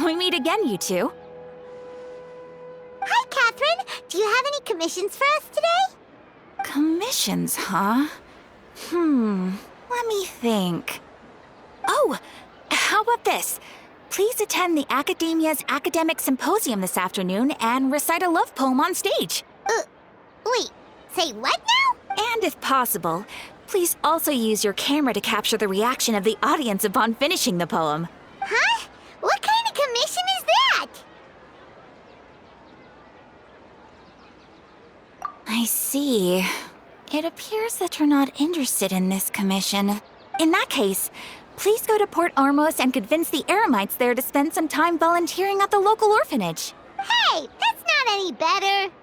We meet again, you two. Hi, Catherine. Do you have any commissions for us today? Commissions, huh? Let me think. Oh, how about this? Please attend the Academia's Academic Symposium this afternoon and recite a love poem on stage. Wait, say what now? And if possible, please also use your camera to capture the reaction of the audience upon finishing the poem. Huh? What kind of commission is that? I see. It appears that you're not interested in this commission. In that case, please go to Port Ormos and convince the Eremites there to spend some time volunteering at the local orphanage. Hey, that's not any better.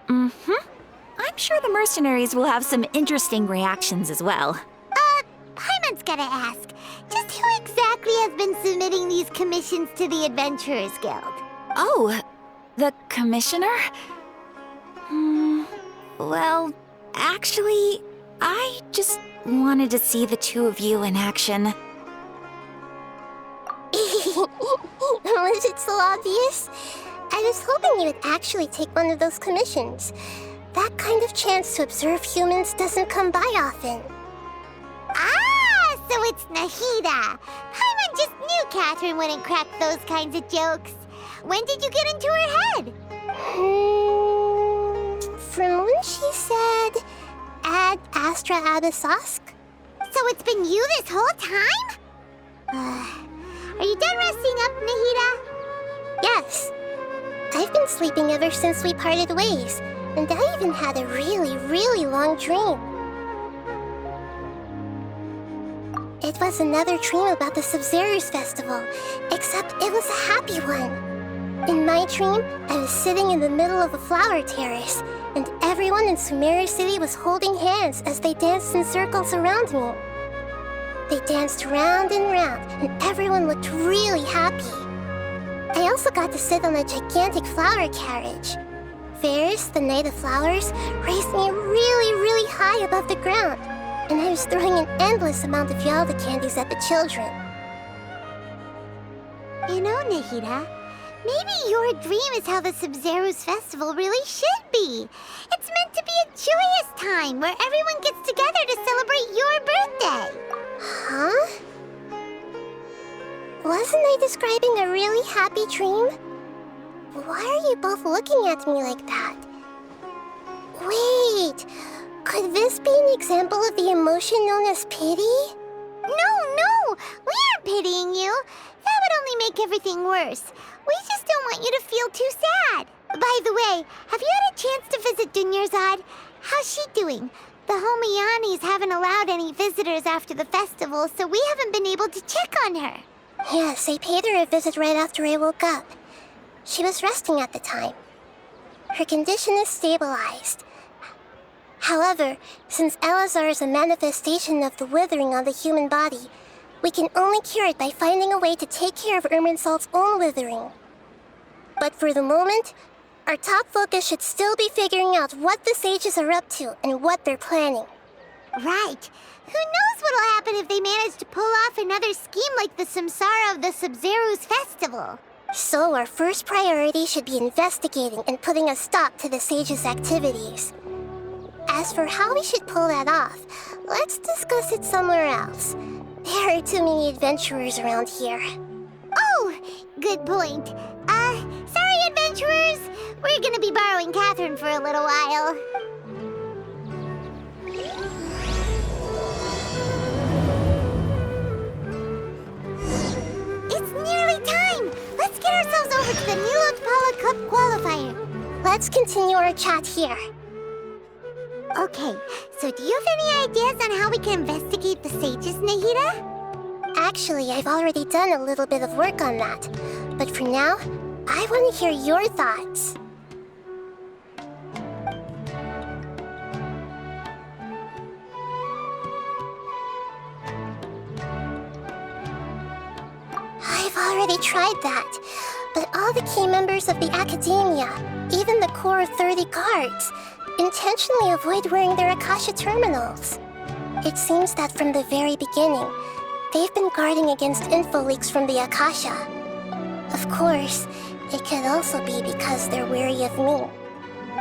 I'm sure the mercenaries will have some interesting reactions as well. Paimon's gotta ask, just who exactly has been submitting these commissions to the Adventurers Guild? Oh, the commissioner? Well, actually, I just wanted to see the two of you in action. Was it so obvious? I was hoping you would actually take one of those commissions. That kind of chance to observe humans doesn't come by often. Ah, so it's Nahida. Paimon just knew Catherine wouldn't crack those kinds of jokes. When did you get into her head? From when she said, Ad Astra Abyssosk? So it's been you this whole time? Are you done resting up, Nahida? Yes. I've been sleeping ever since we parted ways, and I even had a really, really long dream. It was another dream about the Sub-Zerus Festival, except it was a happy one. In my dream, I was sitting in the middle of a flower terrace, and everyone in Sumeru City was holding hands as they danced in circles around me. They danced round and round, and everyone looked really happy. I also got to sit on a gigantic flower carriage. Varus, the Knight of Flowers, raised me really, really high above the ground, and I was throwing an endless amount of Yalda candies at the children. You know, Nahida, maybe your dream is how the Sub-Zerus Festival really should be. It's meant to be a joyous time where everyone gets together to celebrate your birthday. Huh? Wasn't I describing a really happy dream? Why are you both looking at me like that? Wait, could this be an example of the emotion known as pity? No, we aren't pitying you. That would only make everything worse. We just don't want you to feel too sad. By the way, have you had a chance to visit Dunyarzad? How's she doing? The Homianis haven't allowed any visitors after the festival, so we haven't been able to check on her. Yes, I paid her a visit right after I woke up. She was resting at the time. Her condition is stabilized. However, since Elazar is a manifestation of the withering on the human body, we can only cure it by finding a way to take care of Irminsul's own withering. But for the moment, our top focus should still be figuring out what the sages are up to and what they're planning. Right. Who knows what'll happen if they manage to pull off another scheme like the Samsara of the Sub-Zerus Festival. So our first priority should be investigating and putting a stop to the sages' activities. As for how we should pull that off, let's discuss it somewhere else. There are too many adventurers around here. Oh, good point. Sorry, adventurers. We're gonna be borrowing Catherine for a little while. It's nearly time. Let's get ourselves over to the Nilotpala Cup qualifier. Let's continue our chat here. Okay, so do you have any ideas on how we can investigate the sages, Nahida? Actually, I've already done a little bit of work on that. But for now, I want to hear your thoughts. I've already tried that, but all the key members of the Academia, even the core of 30 guards, intentionally avoid wearing their Akasha terminals. It seems that from the very beginning, they've been guarding against info leaks from the Akasha. Of course, it could also be because they're wary of me.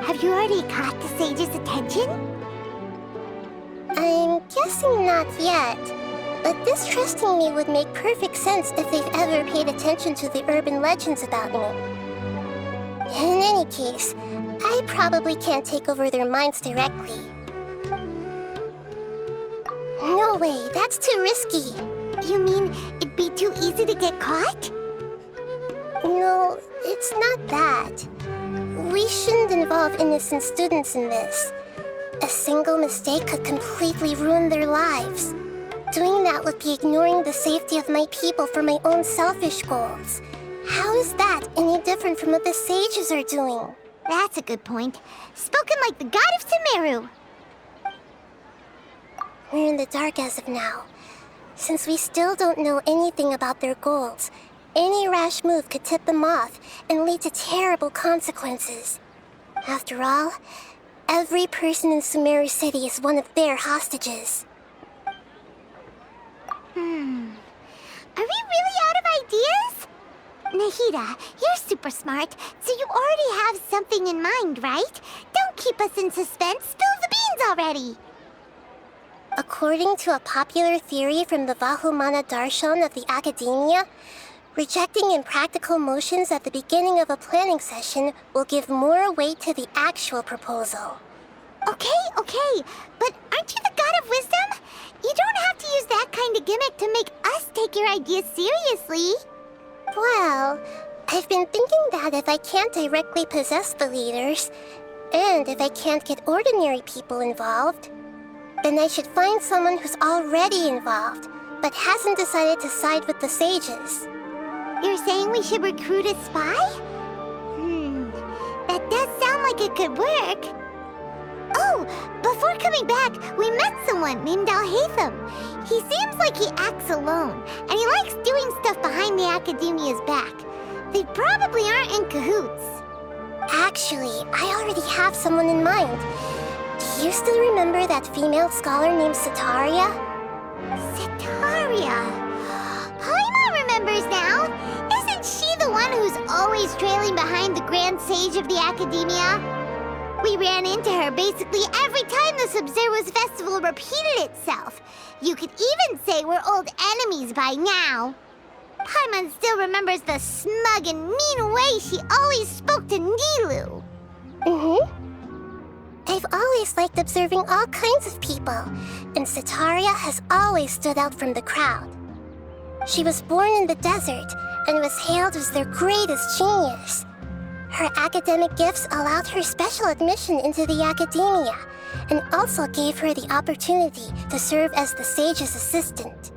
Have you already caught the sage's attention? I'm guessing not yet, but distrusting me would make perfect sense if they've ever paid attention to the urban legends about me. In any case, I probably can't take over their minds directly. No way, that's too risky. You mean it'd be too easy to get caught? No, it's not that. We shouldn't involve innocent students in this. A single mistake could completely ruin their lives. Doing that would be ignoring the safety of my people for my own selfish goals. How is that any different from what the sages are doing? That's a good point. Spoken like the god of Sumeru. We're in the dark as of now. Since we still don't know anything about their goals, any rash move could tip them off and lead to terrible consequences. After all, every person in Sumeru City is one of their hostages. Are we really out of ideas? Nahida, you're super smart, so you already have something in mind, right? Don't keep us in suspense. Spill the beans already. According to a popular theory from the Vahumana Darshan of the Academia, rejecting impractical motions at the beginning of a planning session will give more weight to the actual proposal. Okay, but aren't you the god of wisdom? You don't have to use that kind of gimmick to make us take your ideas seriously. Well, I've been thinking that if I can't directly possess the leaders, and if I can't get ordinary people involved, then I should find someone who's already involved, but hasn't decided to side with the sages. You're saying we should recruit a spy? That does sound like it could work. Oh, before coming back, we met someone named Al-Haytham. He seems like he acts alone, and he likes doing stuff behind the Academia's back. They probably aren't in cahoots. Actually, I already have someone in mind. Do you still remember that female scholar named Setaria? Setaria? Paimon remembers now. Isn't she the one who's always trailing behind the Grand Sage of the Academia? We ran into her basically every time the Sub-Zero's festival repeated itself. You could even say we're old enemies by now. Paimon still remembers the smug and mean way she always spoke to Nilu. I've always liked observing all kinds of people, and Setaria has always stood out from the crowd. She was born in the desert and was hailed as their greatest genius. Her academic gifts allowed her special admission into the academia, and also gave her the opportunity to serve as the sage's assistant.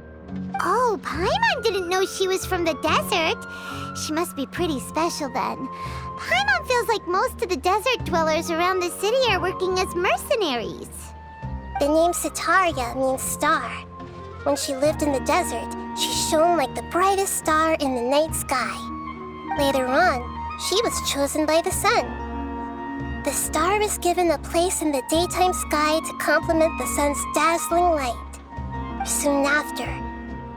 Oh, Paimon didn't know she was from the desert. She must be pretty special then. Paimon feels like most of the desert dwellers around the city are working as mercenaries. The name Setaria means star. When she lived in the desert, she shone like the brightest star in the night sky. Later on, she was chosen by the sun. The star was given a place in the daytime sky to complement the sun's dazzling light. Soon after,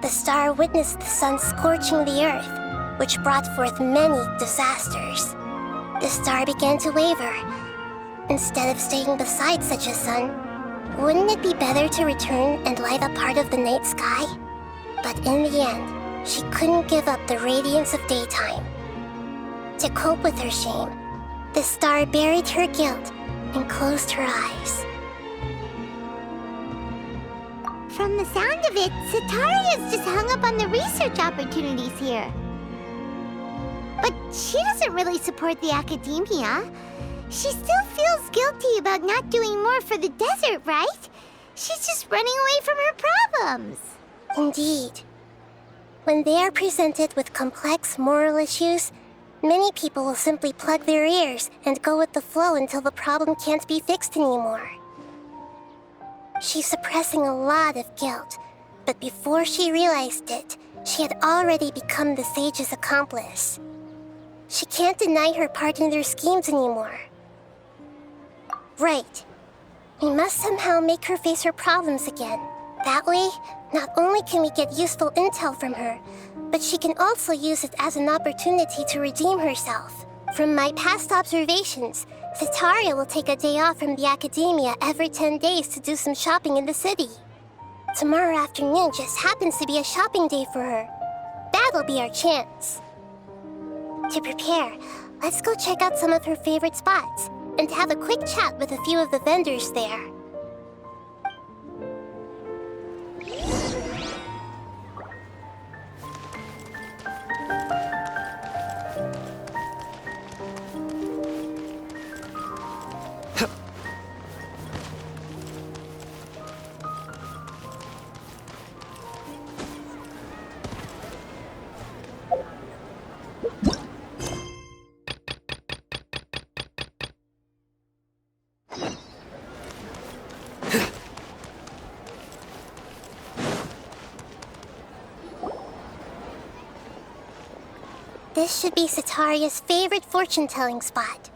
the star witnessed the sun scorching the earth, which brought forth many disasters. The star began to waver. Instead of staying beside such a sun, wouldn't it be better to return and light up part of the night sky? But in the end, she couldn't give up the radiance of daytime. To cope with her shame, the star buried her guilt and closed her eyes. From the sound of it, Setaria's just hung up on the research opportunities here. But she doesn't really support the academia. She still feels guilty about not doing more for the desert, right? She's just running away from her problems. Indeed. When they are presented with complex moral issues, many people will simply plug their ears and go with the flow until the problem can't be fixed anymore. She's suppressing a lot of guilt, but before she realized it, she had already become the sage's accomplice. She can't deny her part in their schemes anymore. Right. We must somehow make her face her problems again. That way, not only can we get useful intel from her, but she can also use it as an opportunity to redeem herself. From my past observations, Cetaria will take a day off from the academia every 10 days to do some shopping in the city. Tomorrow afternoon just happens to be a shopping day for her. That'll be our chance. To prepare, let's go check out some of her favorite spots and have a quick chat with a few of the vendors there. This should be Cetaria's favorite fortune-telling spot.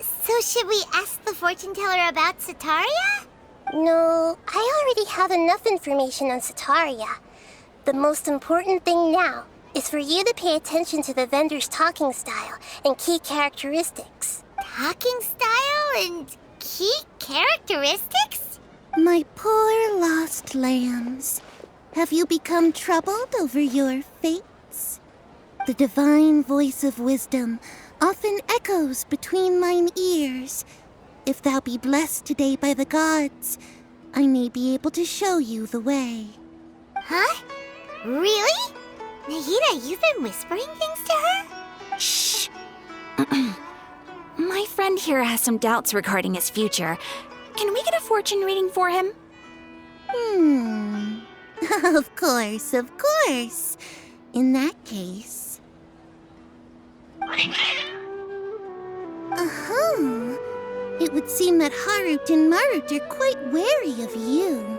So should we ask the fortune teller about Cetaria? No, I already have enough information on Cetaria. The most important thing now is for you to pay attention to the vendor's talking style and key characteristics. Talking style and key characteristics? My poor lost lambs, have you become troubled over your fates? The divine voice of wisdom often echoes between mine ears. If thou be blessed today by the gods, I may be able to show you the way. Huh? Really? Nahida, you've been whispering things to her? Shh. My friend here has some doubts regarding his future. Can we get a fortune reading for him? Of course, of course. In that case... It would seem that Harut and Marut are quite wary of you.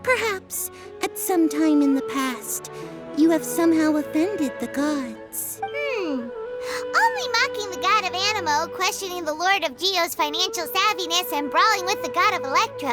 Perhaps, at some time in the past, you have somehow offended the gods. Only mocking the god of Animo, questioning the lord of Geo's financial savviness, and brawling with the god of Electro.